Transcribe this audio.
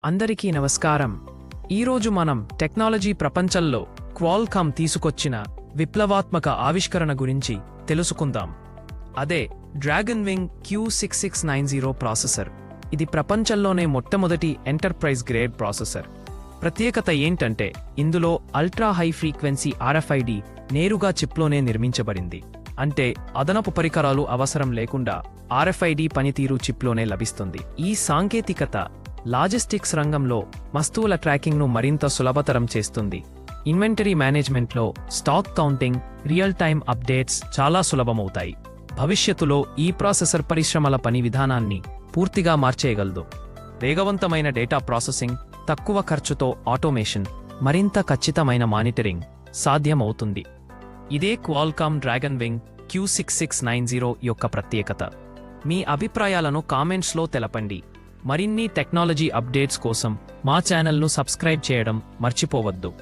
అందరికీ నమస్కారం. ఈరోజు మనం టెక్నాలజీ ప్రపంచంలో క్వాల్కామ్ తీసుకొచ్చిన విప్లవాత్మక ఆవిష్కరణ గురించి తెలుసుకుందాం. అదే డ్రాగన్ వింగ్ Q6690 ప్రాసెసర్. ఇది ప్రపంచంలోనే మొట్టమొదటి ఎంటర్ప్రైజ్ గ్రేడ్ ప్రాసెసర్. ప్రత్యేకత ఏంటంటే ఇందులో అల్ట్రా హై ఫ్రీక్వెన్సీ RFID నేరుగా చిప్లోనే నిర్మించబడింది. అంటే అదనపు పరికరాలు అవసరం లేకుండా RFID పనితీరు చిప్లోనే లభిస్తుంది. ఈ సాంకేతికత లాజిస్టిక్స్ రంగంలో వస్తువుల ట్రాకింగ్ను మరింత సులభతరం చేస్తుంది. ఇన్వెంటరీ మేనేజ్మెంట్లో stock counting, real time updates చాలా సులభమవుతాయి. భవిష్యత్తులో ఈ ప్రాసెసర్ పరిశ్రమల పని విధానాన్ని పూర్తిగా మార్చేయగలదు. వేగవంతమైన డేటా ప్రాసెసింగ్, తక్కువ ఖర్చుతో ఆటోమేషన్, మరింత ఖచ్చితమైన మానిటరింగ్ సాధ్యమవుతుంది. ఇదే క్వాల్కామ్ డ్రాగన్ వింగ్ Q6690 యొక్క ప్రత్యేకత. మీ అభిప్రాయాలను కామెంట్స్లో తెలపండి. మరిన్ని టెక్నాలజీ అప్డేట్స్ కోసం మా ఛానల్ను సబ్స్క్రైబ్ చేయడం మర్చిపోవద్దు.